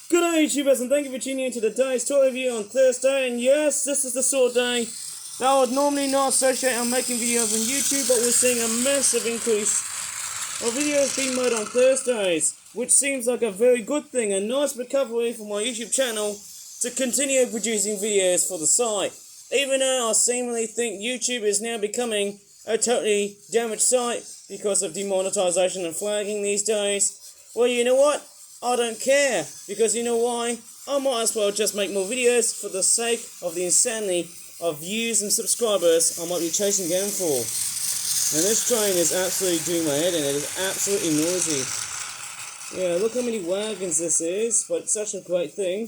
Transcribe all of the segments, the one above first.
Good day, YouTubers, and thank you for tuning in to today's toy review on Thursday. And yes, this is the sort of day that I would normally not associate on making videos on YouTube, but we're seeing a massive increase of videos being made on Thursdays, which seems like a very good thing, a nice recovery for my YouTube channel to continue producing videos for the site. Even though I seemingly think YouTube is now becoming a totally damaged site because of demonetization and flagging these days. Well, you know what? I don't care, because you know why? I might as well just make more videos for the sake of the insanity of views and subscribers I might be chasing down for. Now this train is absolutely doing my head in. It is absolutely noisy. Yeah, look how many wagons this is, but it's such a great thing.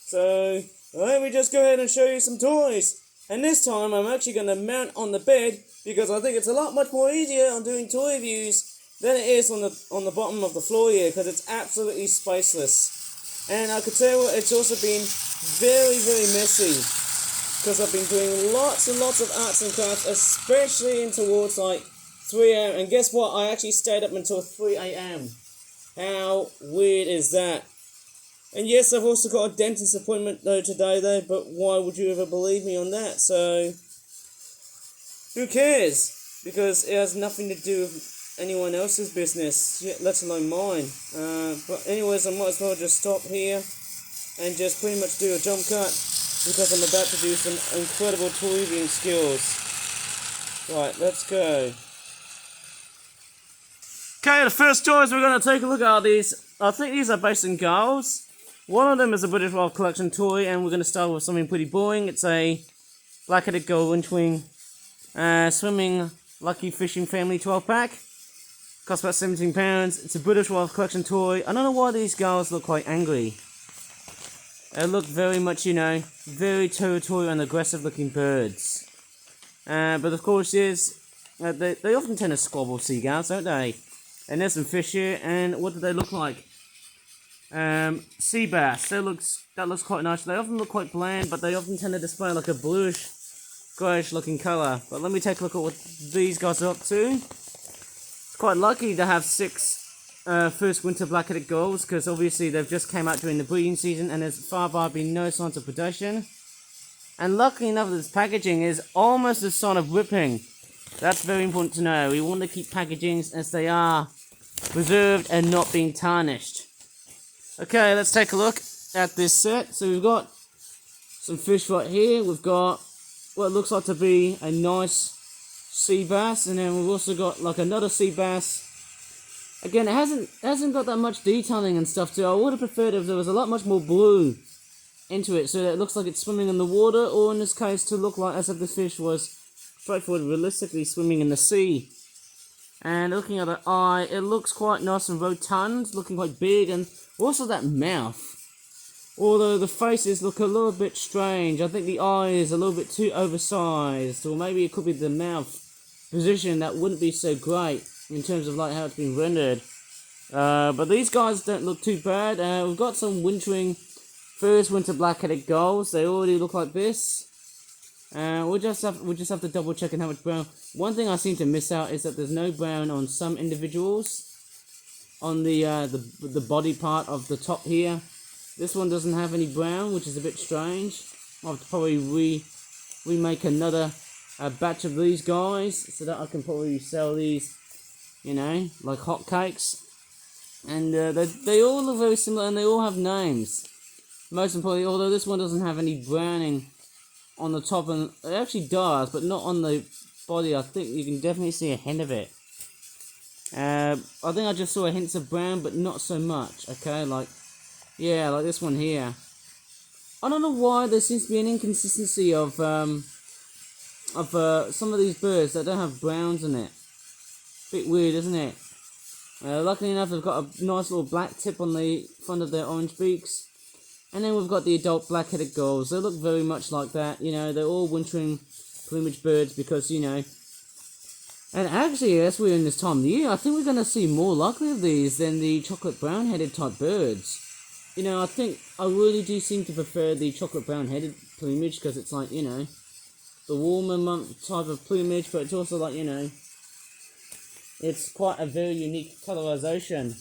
So, let me just go ahead and show you some toys. And this time I'm actually going to mount on the bed, because I think it's a lot much more easier on doing toy reviews than it is on the bottom of the floor here, because it's absolutely spaceless. And I could tell you what, it's also been very, very messy, because I've been doing lots and lots of arts and crafts, especially in towards like 3 a.m. And guess what? I actually stayed up until 3 a.m. How weird is that? And yes, I've also got a dentist appointment today though, but why would you ever believe me on that? So, who cares? Because it has nothing to do with anyone else's business, let alone mine. But anyways, I might as well just stop here and just pretty much do a jump cut, because I'm about to do some incredible toy reviewing skills. Right, let's go. Okay, the first toys we're going to take a look at are these. I think these are based in Gulls. One of them is a British Wild Collection toy, and we're going to start with something pretty boring. It's a black-headed gull winchwing swimming lucky fishing family 12-pack. Costs about £17. It's a British Wild Collection toy. I don't know why these gulls look quite angry. They look very much, very territorial and aggressive looking birds. But of course, they often tend to squabble seagulls, don't they? And there's some fish here, and what do they look like? Sea bass. That looks quite nice. They often look quite bland, but they often tend to display like a bluish, greyish looking colour. But let me take a look at what these guys are up to. Quite lucky to have 6 first winter black-headed gulls, because obviously they've just came out during the breeding season and there's far been no signs of predation. And luckily enough, this packaging is almost a sign of ripping. That's very important to know. We want to keep packagings as they are, preserved and not being tarnished. Okay, let's take a look at this set. So we've got some fish right here. We've got what looks like to be a nice sea bass, and then we've also got like another sea bass. Again, it hasn't got that much detailing and stuff to it. I would have preferred if there was a lot much more blue into it, so that it looks like it's swimming in the water, or in this case to look like as if the fish was straightforward, realistically swimming in the sea. And looking at the eye, it looks quite nice and rotund, looking quite big, and also that mouth. Although the faces look a little bit strange. I think the eye is a little bit too oversized, or maybe it could be the mouth position that wouldn't be so great in terms of like how it's been rendered. But these guys don't look too bad. We've got some wintering first winter black-headed gulls. They already look like this. We'll just have to double check on how much brown. One thing I seem to miss out is that there's no brown on some individuals on the body part of the top here. This one doesn't have any brown, which is a bit strange. I'll have to probably remake another batch of these guys, so that I can probably sell these, like hotcakes. And they all look very similar, and they all have names. Most importantly, although this one doesn't have any browning on the top, and it actually does, but not on the body. I think you can definitely see a hint of it. I think I just saw a hint of brown, but not so much. Okay, like this one here. I don't know why there seems to be an inconsistency of some of these birds that don't have browns in it. Bit weird, isn't it? Luckily enough, they've got a nice little black tip on the front of their orange beaks. And then we've got the adult black-headed gulls. They look very much like that. They're all wintering plumage birds because, And actually, as we're in this time of the year, I think we're going to see more likely of these than the chocolate brown-headed type birds. I think I really do seem to prefer the chocolate brown-headed plumage, because it's like, the warmer month type of plumage, but it's also like, it's quite a very unique colorization.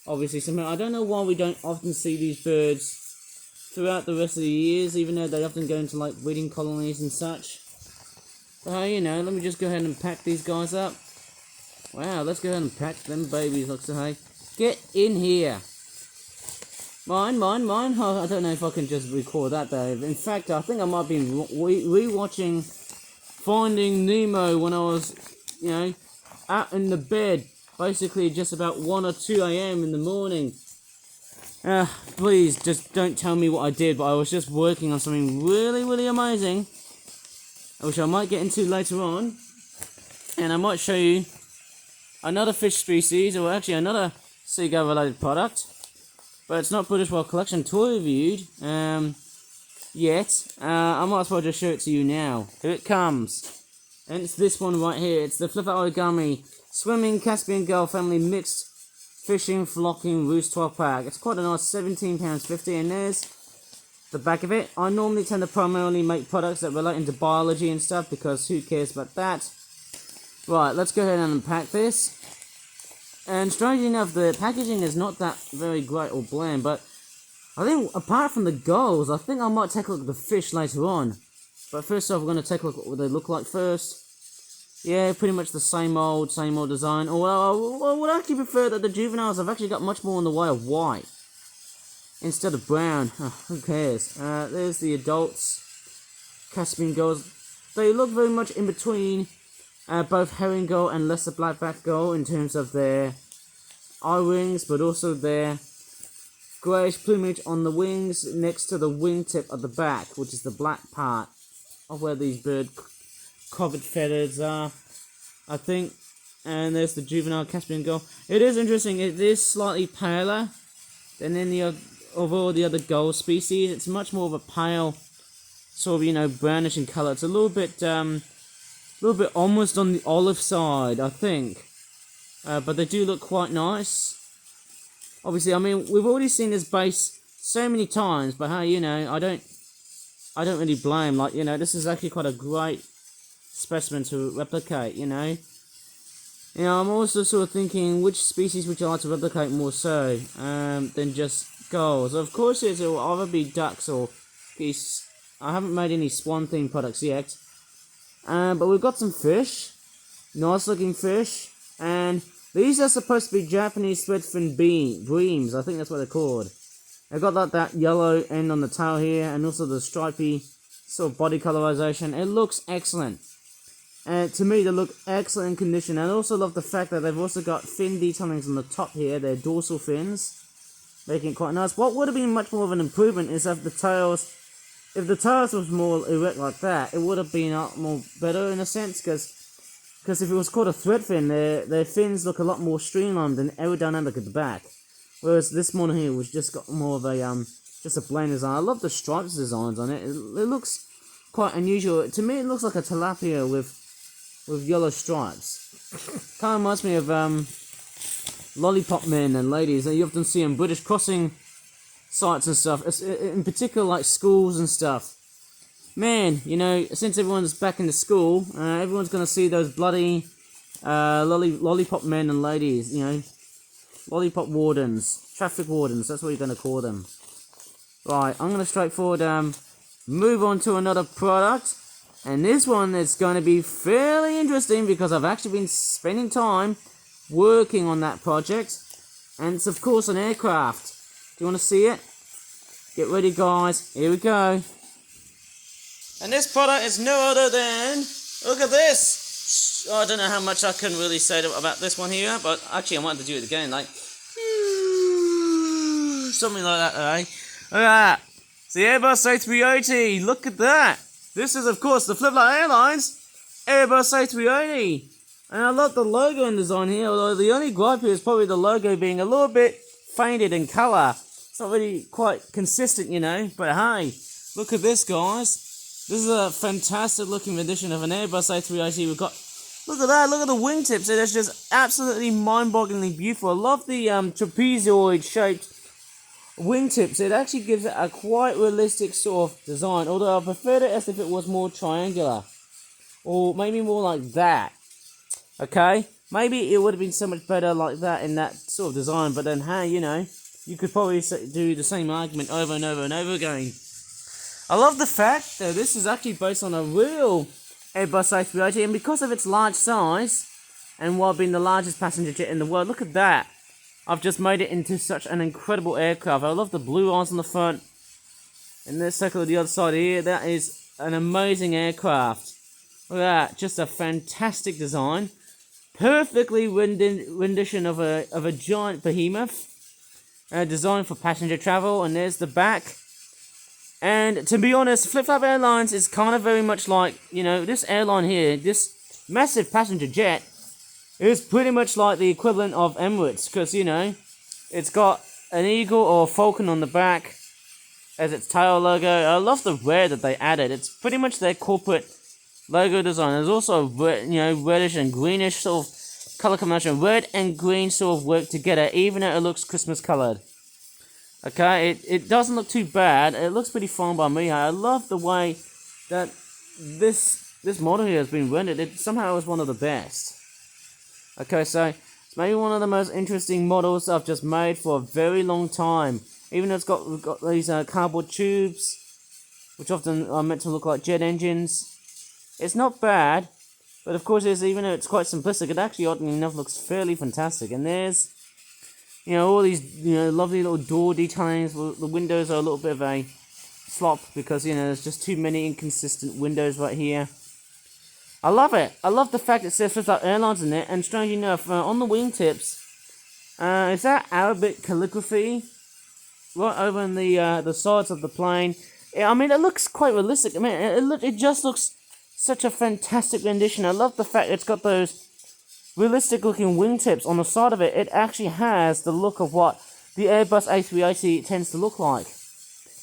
obviously something. I don't know why we don't often see these birds throughout the rest of the years, even though they often go into like breeding colonies and such. But you know, let me just go ahead and pack these guys up. Wow, let's go ahead and pack them babies, looks like. Get in here. Mine. Oh, I don't know if I can just record that though. In fact, I think I might be re-watching Finding Nemo when I was, you know, out in the bed. Basically just about 1 or 2 a.m. in the morning. Please, just don't tell me what I did, but I was just working on something really, really amazing, which I might get into later on. And I might show you another fish species, or actually another seagull related product. But it's not British Wild Collection toy reviewed yet. I might as well just show it to you now. Here it comes. And it's this one right here. It's the Flip Out Origami Swimming Caspian Gull Family Mixed Fishing Flocking Roost 12 pack. It's quite a nice £17.50, and there's the back of it. I normally tend to primarily make products that relate into biology and stuff, because who cares about that. Right, let's go ahead and unpack this. And strangely enough, the packaging is not that very great or bland, but I think apart from the gulls, I think I might take a look at the fish later on. But first off, we're going to take a look at what they look like first. Yeah, pretty much the same old design. Although I would actually prefer that the juveniles have actually got much more in the way of white instead of brown. Oh, who cares? There's the adults, Caspian gulls. They look very much in between both herring gull and lesser blackback gull in terms of their eye rings, but also their greyish plumage on the wings next to the wingtip at the back, which is the black part of where these bird covered feathers are, I think. And there's the juvenile Caspian gull. It is interesting, it is slightly paler than any of all the other gull species. It's much more of a pale, sort of, you know, brownish in colour. It's a little bit almost on the olive side, I think. But they do look quite nice. Obviously, I mean, we've already seen this base so many times, but hey, you know, I don't really blame. Like, you know, this is actually quite a great specimen to replicate, you know. You know, I'm also sort of thinking, which species would you like to replicate more so than just gulls? Of course, it will either be ducks or geese. I haven't made any swan-themed products yet. But we've got some fish. Nice looking fish. And these are supposed to be Japanese threadfin breams. I think that's what they're called. They've got that yellow end on the tail here, and also the stripy sort of body colorization. It looks excellent. And to me, they look excellent in condition. And I also love the fact that they've also got fin detailings on the top here. They're dorsal fins, making it quite nice. What would have been much more of an improvement is if the tails was more erect like that, it would have been a lot more better in a sense, because if it was called a thread fin, their fins look a lot more streamlined and aerodynamic at the back. Whereas this one here was just got more of a just a plain design. I love the stripes designs on it. It looks quite unusual. To me, it looks like a tilapia with yellow stripes. Kind of reminds me of lollipop men and ladies that you often see in British crossing sites and stuff, in particular like schools and stuff. Man, you know, since everyone's back into school, everyone's going to see those bloody lollipop men and ladies, you know, lollipop wardens, traffic wardens, that's what you're going to call them. Right, I'm going to straightforward move on to another product, and this one is going to be fairly interesting because I've actually been spending time working on that project, and it's of course an aircraft. Do you want to see it? Get ready, guys. Here we go. And this product is no other than, look at this. I don't know how much I can really say about this one here, but actually I wanted to do it again, like something like that, eh? Look at that. It's the Airbus A380. Look at that. This is, of course, the Flipflight Airlines Airbus A380. And I love the logo and design here, although the only gripe here is probably the logo being a little bit faded in colour. It's not really quite consistent, you know, but hey, look at this, guys. This is a fantastic looking rendition of an Airbus A380. We've got, look at that, look at the wingtips. It's just absolutely mind-bogglingly beautiful. I love the trapezoid shaped wingtips. It actually gives it a quite realistic sort of design, although I preferred it as if it was more triangular, or maybe more like that. Okay, Maybe it would have been so much better like that in that sort of design, but then, hey, you know, you could probably do the same argument over and over and over again. I love the fact that this is actually based on a real Airbus A380, and because of its large size, and while being the largest passenger jet in the world, look at that. I've just made it into such an incredible aircraft. I love the blue eyes on the front, and the circle on the other side here. That is an amazing aircraft. Look at that, just a fantastic design. Perfectly rendition of a giant behemoth. Designed for passenger travel, and there's the back. And to be honest, Flip Flap Airlines is kind of very much like, you know, this airline here, this massive passenger jet, is pretty much like the equivalent of Emirates, because, you know, it's got an eagle or a falcon on the back as its tail logo. I love the red that they added. It's pretty much their corporate logo design. There's also red, you know, reddish and greenish sort of color combination. Red and green sort of work together, even though it looks Christmas colored. Okay, it doesn't look too bad. It looks pretty fine by me. I love the way that this model here has been rendered. It somehow is one of the best. Okay, so it's maybe one of the most interesting models I've just made for a very long time. Even though we've got these cardboard tubes, which often are meant to look like jet engines. It's not bad, but of course, even though it's quite simplistic, it actually, oddly enough, looks fairly fantastic. And there's, you know, all these, you know, lovely little door detailings. The windows are a little bit of a slop because, you know, there's just too many inconsistent windows right here. I love it. I love the fact it says Flip Flap Airlines in it, and strangely enough, on the wingtips, is that Arabic calligraphy right over in the sides of the plane? I mean, it looks quite realistic. I mean, it just looks such a fantastic rendition. I love the fact it's got those realistic looking wingtips on the side of it. It actually has the look of what the Airbus A380 tends to look like.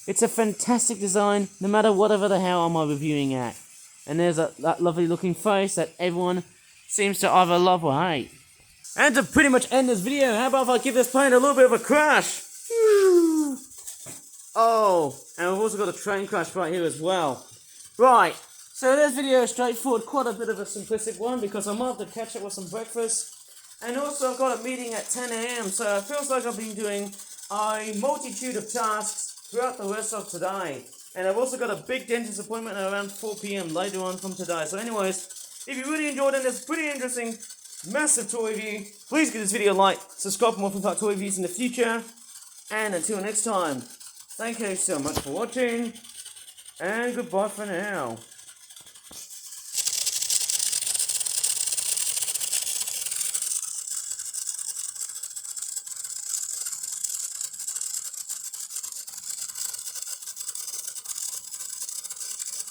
It's a fantastic design, no matter whatever the hell am I reviewing at. And there's that lovely looking face that everyone seems to either love or hate. And to pretty much end this video, how about if I give this plane a little bit of a crash? Oh, and we've also got a train crash right here as well. Right. So this video is straightforward, quite a bit of a simplistic one because I'm off to catch up with some breakfast. And also I've got a meeting at 10 AM, so it feels like I've been doing a multitude of tasks throughout the rest of today. And I've also got a big dentist appointment at around 4 PM later on from today. So anyways, if you really enjoyed this pretty interesting, massive toy review, please give this video a like, subscribe for more Flip Flap toy reviews in the future. And until next time, thank you so much for watching, and goodbye for now.